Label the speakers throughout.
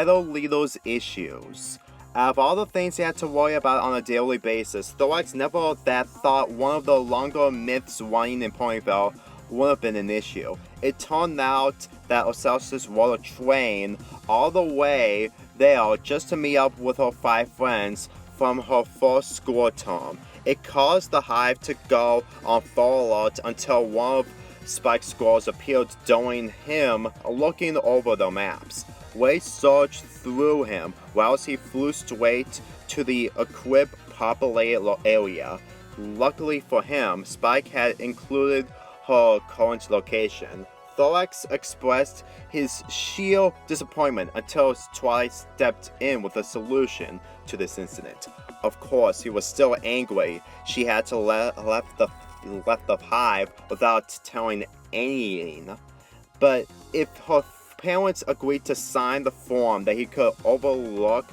Speaker 1: fellow leader's issues. Out of all the things he had to worry about on a daily basis, Thorax never that thought one of the longer myths running in Ponyville would have been an issue. It turned out that Ocellus rode a train all the way there just to meet up with her 5 friends from her first school term. It caused the hive to go on full alert until one of Spike's squirrels appeared, during him looking over the maps. Wade surged through him whilst he flew straight to the equipped populated area. Luckily for him, Spike had included her current location. Thorax expressed his sheer disappointment until Twilight stepped in with a solution to this incident. Of course, he was still angry she had to left the hive without telling anything. But if her parents agreed to sign the form, that he could overlook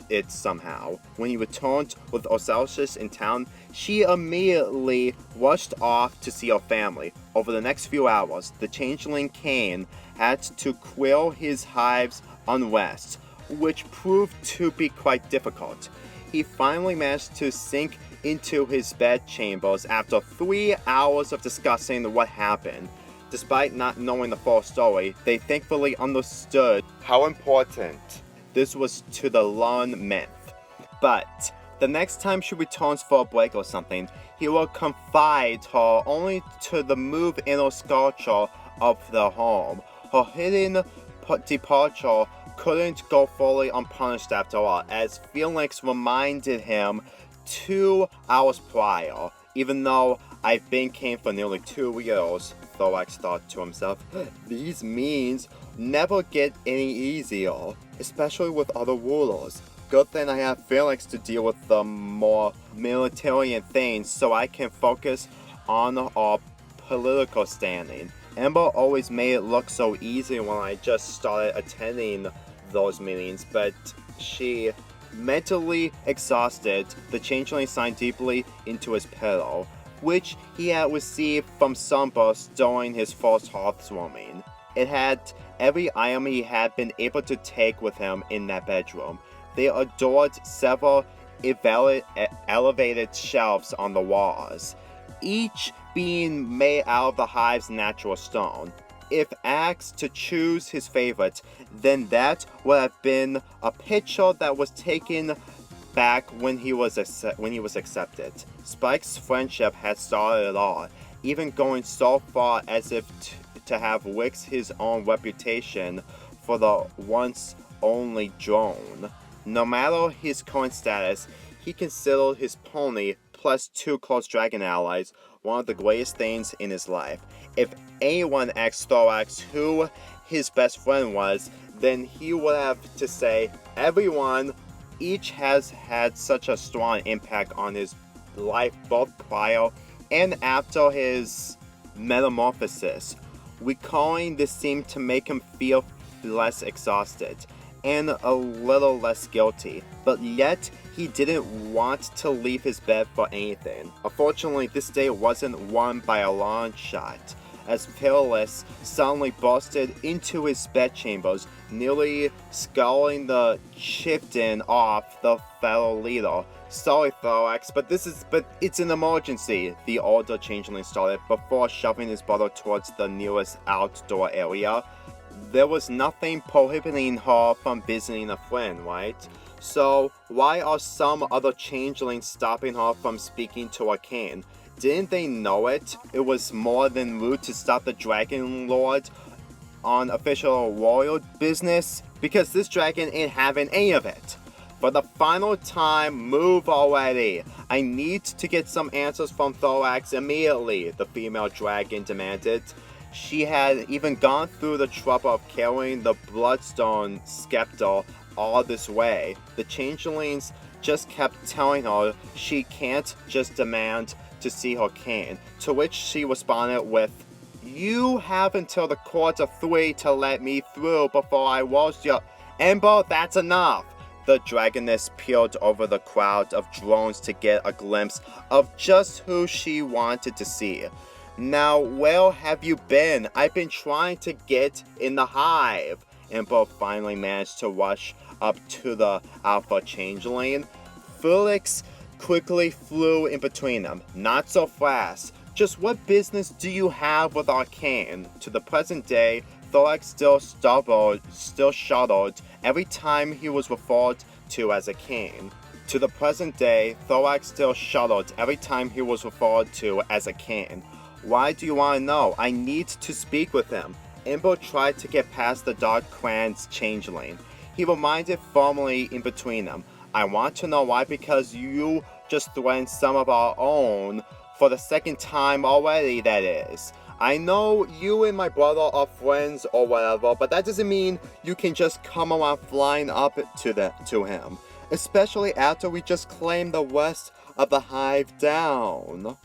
Speaker 1: it somehow. When he returned with Ocellus in town, she immediately rushed off to see her family. Over the next few hours, the changeling Cain had to quell his hive's unrest, which proved to be quite difficult. He finally managed to sink into his bed chambers after 3 hours of discussing what happened. Despite not knowing the full story, they thankfully understood how important this was to the Lun myth. But the next time she returns for a break or something, he will confide her only to the move inner sculpture of the home. Her hidden departure couldn't go fully unpunished after all, as Felix reminded him 2 hours prior. Even though I've been king for nearly 2 years, Thorax thought to himself, these means never get any easier, especially with other rulers. Good thing I have Felix to deal with the more military things, so I can focus on our political standing. Ember always made it look so easy when I just started attending those meetings, but she, mentally exhausted, the changeling sank deeply into his pillow, which he had received from Sunburst during his first hearthwarming. It had every item he had been able to take with him in that bedroom. They adored several elevated shelves on the walls, each being made out of the hive's natural stone. If asked to choose his favorite, then that would have been a picture that was taken back when he was accepted. Spike's friendship had started it all, even going so far as if to have risked his own reputation for the once only drone. No matter his current status, he considered his pony plus 2 close dragon allies one of the greatest things in his life. If anyone asked Thorax who his best friend was, then he would have to say everyone. Each has had such a strong impact on his life both prior and after his metamorphosis. Recalling this seemed to make him feel less exhausted and a little less guilty, but yet he didn't want to leave his bed for anything. Unfortunately, this day wasn't won by a long shot, as Peerless suddenly busted into his bedchambers, nearly sculling the chieftain off the fellow leader. Sorry, Thorax, but it's an emergency, the older changeling started before shoving his brother towards the nearest outdoor area. There was nothing prohibiting her from visiting a friend, right? So why are some other changelings stopping her from speaking to her king? Didn't they know it? It was more than rude to stop the Dragon Lord on official royal business, because this dragon ain't having any of it. For the final time, move already. I need to get some answers from Thorax immediately, the female dragon demanded. She had even gone through the trouble of carrying the Bloodstone Scepter all this way. The changelings just kept telling her she can't just demand to see her king, to which she responded with, "You have until the quarter of 3 to let me through before I roast your Ember, that's enough." The dragoness peered over the crowd of drones to get a glimpse of just who she wanted to see. "Now, where have you been? I've been trying to get in the hive." Ember finally managed to rush up to the Alpha Changeling. Felix quickly flew in between them. Not so fast. Just what business do you have with Arcane? To the present day, Thorax still shuddered every time he was referred to as a king. To the present day, Thorax still shuddered every time he was referred to as a king. Why do you want to know? I need to speak with him. Ember tried to get past the Dark Clan's changeling. He reminded firmly in between them. I want to know why, because you just threatened some of our own for the second time already, that is. I know you and my brother are friends or whatever, but that doesn't mean you can just come around flying up to him. Especially after we just claimed the rest of the hive down.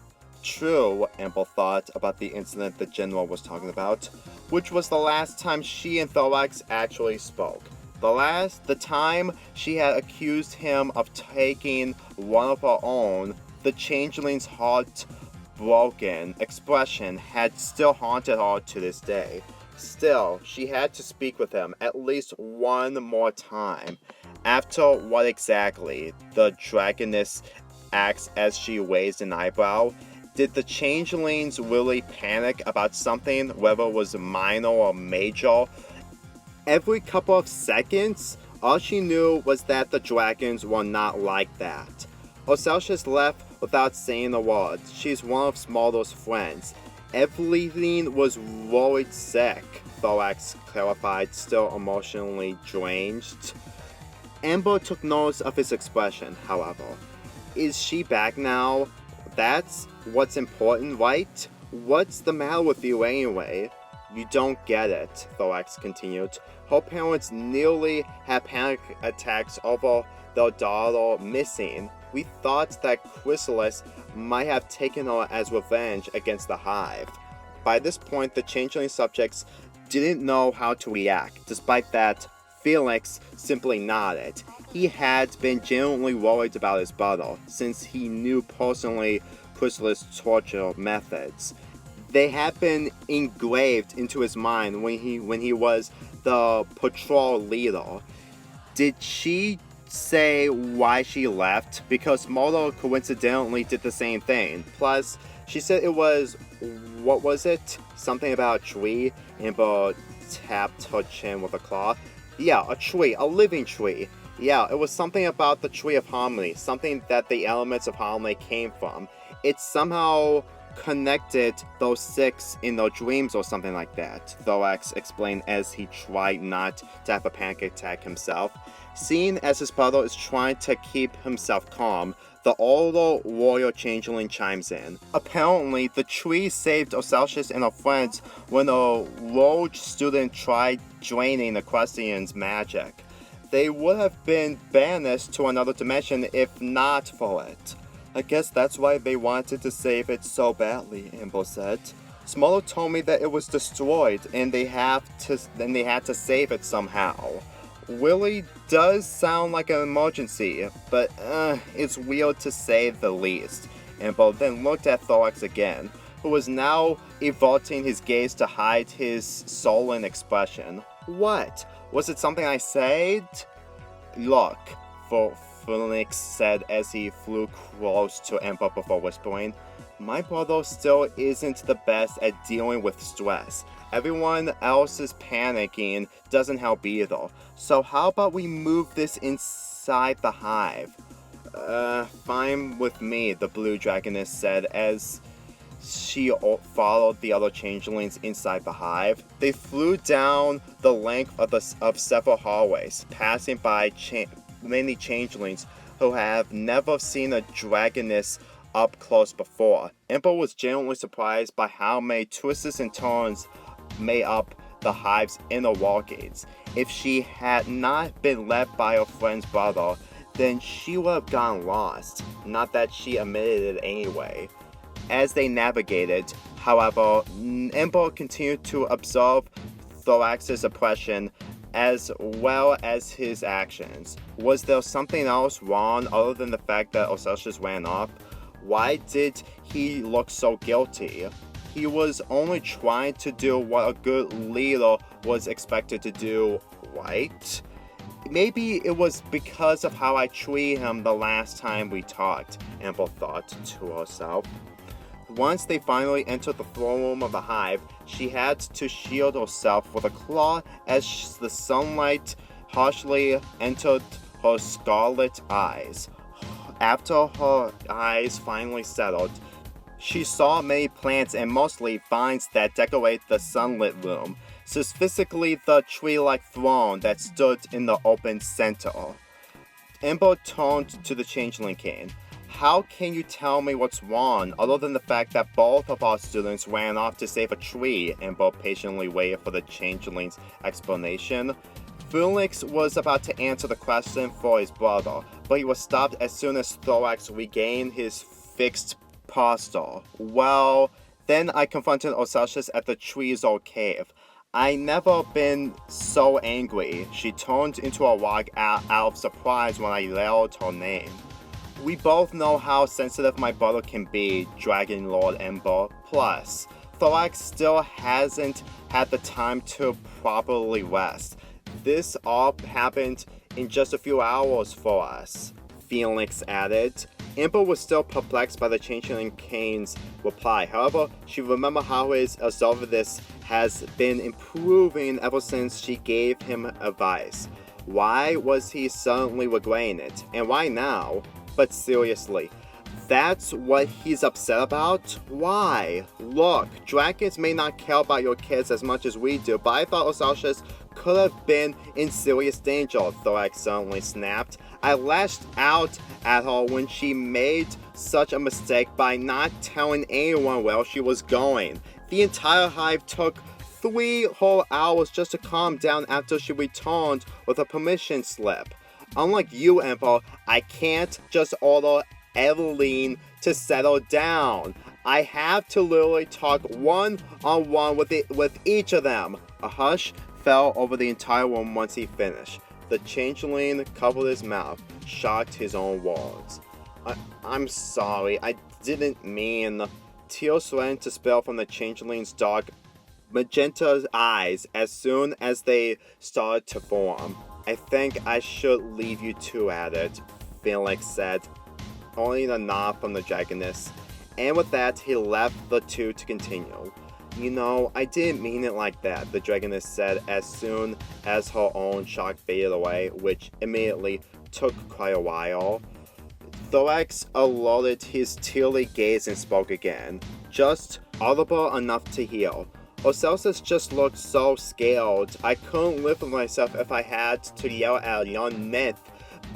Speaker 1: True, Ember thought about the incident the general was talking about, which was the last time she and Thorax actually spoke. The time she had accused him of taking one of her own, the changeling's heart-broken expression had still haunted her to this day. Still, she had to speak with him at least one more time. After what exactly? The dragoness asked as she raised an eyebrow. Did the changelings really panic about something, whether it was minor or major? Every couple of seconds, all she knew was that the dragons were not like that. Ocellus left without saying a word. She's one of Smolder's friends. Everything was worried sick, Thorax clarified, still emotionally deranged. Ember took notice of his expression, however. Is she back now? That's what's important, right? What's the matter with you anyway? You don't get it, Thorax continued. Her parents nearly had panic attacks over their daughter missing. We thought that Ocellus might have taken her as revenge against the hive. By this point, the changeling subjects didn't know how to react. Despite that, Felix simply nodded. He had been genuinely worried about his brother, since he knew personally Ocellus' torture methods. They had been engraved into his mind when he was the patrol leader. Did she say why she left? Because Smolder coincidentally did the same thing. Plus, she said it was, what was it? Something about a tree. Ember tapped her chin with a claw. Yeah, a tree, a living tree. Yeah, it was something about the Tree of Harmony, something that the elements of harmony came from. It somehow connected those six in their dreams or something like that, Thorax explained as he tried not to have a panic attack himself. Seeing as his brother is trying to keep himself calm, the older warrior changeling chimes in. Apparently, the tree saved Ocellus and her friends when a rogue student tried draining the Crustian's magic. They would have been banished to another dimension if not for it. I guess that's why they wanted to save it so badly, Ember said. Smolder told me that it was destroyed and they had to save it somehow. Really does sound like an emergency, but it's weird to say the least. Ember then looked at Thorax again, who was now averting his gaze to hide his sullen expression. What? Was it something I said? Look, Felix said as he flew close to Ember before whispering, my brother still isn't the best at dealing with stress. Everyone else is panicking doesn't help either. So how about we move this inside the hive? Fine with me, the blue dragoness said as she followed the other changelings inside the hive. They flew down the length of several hallways, passing by many changelings who have never seen a dragoness up close before. Ember was genuinely surprised by how many twists and turns made up the hive's inner wall gates. If she had not been led by her friend's brother, then she would have gotten lost. Not that she admitted it anyway. As they navigated, however, Ember continued to observe Thorax's oppression as well as his actions. Was there something else wrong other than the fact that Ocellus ran off? Why did he look so guilty? he was only trying to do what a good leader was expected to do, right? Maybe it was because of how I treated him the last time we talked, Ember thought to herself. Once they finally entered the throne room of the hive, she had to shield herself with a claw as the sunlight harshly entered her scarlet eyes. After her eyes finally settled, she saw many plants and mostly vines that decorate the sunlit room, specifically the tree-like throne that stood in the open center. Ember turned to the Changeling King. How can you tell me what's wrong, other than the fact that both of our students ran off to save a tree? Ember patiently waited for the Changeling's explanation. Felix was about to answer the question for his brother, but he was stopped as soon as Thorax regained his fixed posture. Well, then I confronted Ocellus at the tree's old cave. I never been so angry. She turned into a rock out of surprise when I yelled her name. We both know how sensitive my brother can be, Dragon Lord Ember. Plus, Thorax still hasn't had the time to properly rest. This all happened in just a few hours for us, Felix added. Ember was still perplexed by the Changeling King's reply. However, she remembered how his assertiveness has been improving ever since she gave him advice. Why was he suddenly regretting it? And why now? But seriously, that's what he's upset about? Why? Look, dragons may not care about your kids as much as we do, but I thought Ocellus could have been in serious danger, Thorax suddenly snapped. I lashed out at her when she made such a mistake by not telling anyone where she was going. The entire hive took 3 whole hours just to calm down after she returned with a permission slip. Unlike you, Ember, I can't just order Eveline to settle down. I have to literally talk one-on-one with each of them. A hush fell over the entire room once he finished. The Changeling covered his mouth, shocked his own words. I'm sorry, I didn't mean. Tears started to spill from the Changeling's dark magenta eyes as soon as they started to form. I think I should leave you two at it, Felix said, only a nod from the dragoness. And with that, he left the two to continue. You know, I didn't mean it like that, the dragoness said as soon as her own shock faded away, which immediately took quite a while. Thorax alerted his tearly gaze and spoke again, just audible enough to hear. Ocellus just looked so scared. I couldn't live with myself if I had to yell at a young myth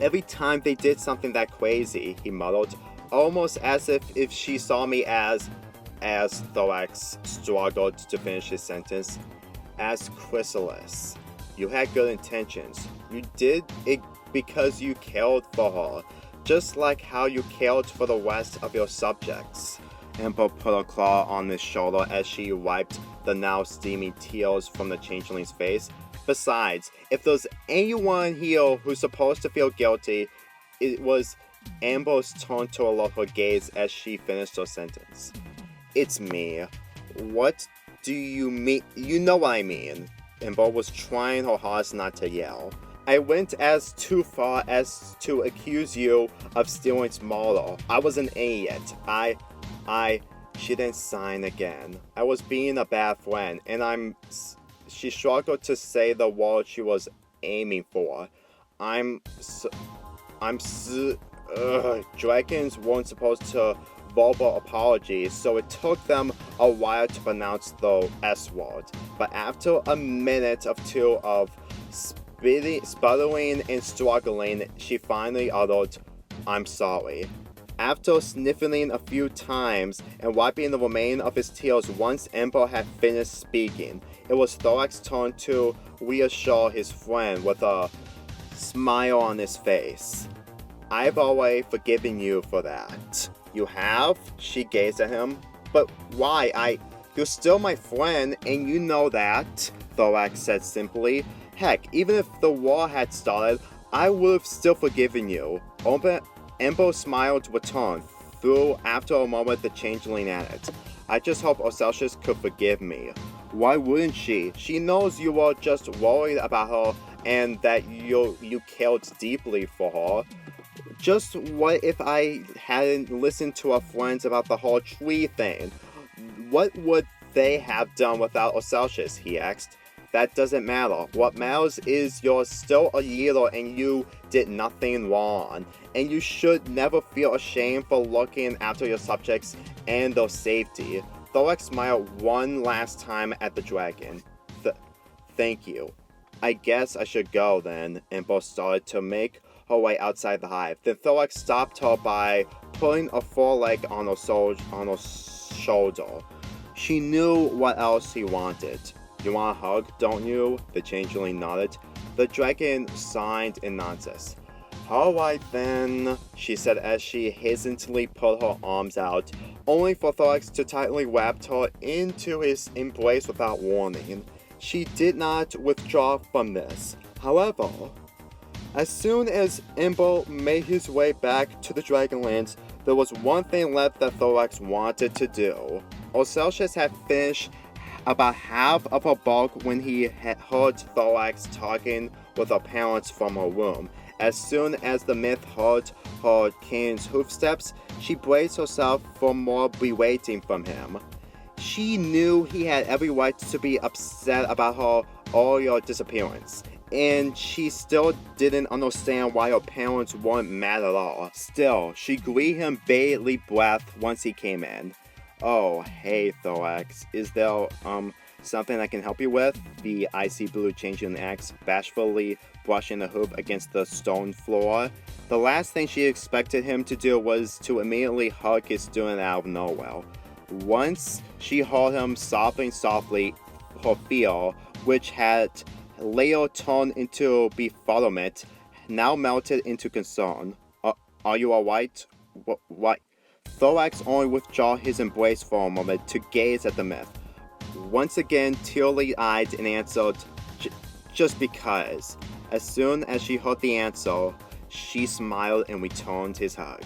Speaker 1: every time they did something that crazy, he muttered, almost as if she saw me as Thorax struggled to finish his sentence. As Chrysalis. You had good intentions. You did it because you cared for her, just like how you cared for the rest of your subjects. Ember put a claw on his shoulder as she wiped the now steamy tears from the Changeling's face. Besides, if there's anyone here who's supposed to feel guilty, it was Amber's turn to alert her gaze as she finished her sentence. It's me. What do you mean? You know what I mean. Ember was trying her hardest not to yell. I went as too far as to accuse you of stealing Smolder. I was an idiot. She didn't sign again. I was being a bad friend, and she struggled to say the word she was aiming for. Dragons weren't supposed to verbal apologies, so it took them a while to pronounce the S word. But after a minute of two of sputtering and struggling, she finally uttered, I'm sorry. After sniffling a few times and wiping the remainder of his tears once Ember had finished speaking, it was Thorax's turn to reassure his friend with a smile on his face. I've already forgiven you for that. You have? She gazed at him. But why? You're still my friend, and you know that, Thorax said simply. Heck, even if the war had started, I would have still forgiven you. Ember smiled to return, though after a moment the Changeling added, I just hope Ocellus could forgive me. Why wouldn't she? She knows you are just worried about her and that you cared deeply for her. Just what if I hadn't listened to our friends about the whole tree thing? What would they have done without Ocellus? He asked. That doesn't matter. What matters is you're still a healer and you did nothing wrong. And you should never feel ashamed for looking after your subjects and their safety. Thorax smiled one last time at the dragon. Thank you. I guess I should go then. Ember started to make her way outside the hive. Then Thorax stopped her by putting a foreleg on her shoulder. She knew what else he wanted. You want a hug, don't you? The changeling nodded. The dragon sighed in nonsense. Alright then, she said as she hesitantly put her arms out, only for Thorax to tightly wrap her into his embrace without warning. She did not withdraw from this. However, as soon as Ember made his way back to the Dragonlands, there was one thing left that Thorax wanted to do. Ocellus had finished about half of her bulk when he had heard Thorax talking with her parents from her room. As soon as the myth heard her king's hoofsteps, she braced herself for more berating from him. She knew he had every right to be upset about her earlier disappearance, and she still didn't understand why her parents weren't mad at all. Still, she greeted him bated breath once he came in. Oh, hey Thorax, is there, something I can help you with? The icy blue changeling asked, bashfully brushing the hoof against the stone floor. The last thing she expected him to do was to immediately hug his student out of nowhere. Once she heard him sobbing softly, her fear, which had later turned into befuddlement, now melted into concern. Are you alright? What? Thorax only withdrew his embrace for a moment to gaze at the myth. Once again, tearly-eyed and answered, just because. As soon as she heard the answer, she smiled and returned his hug.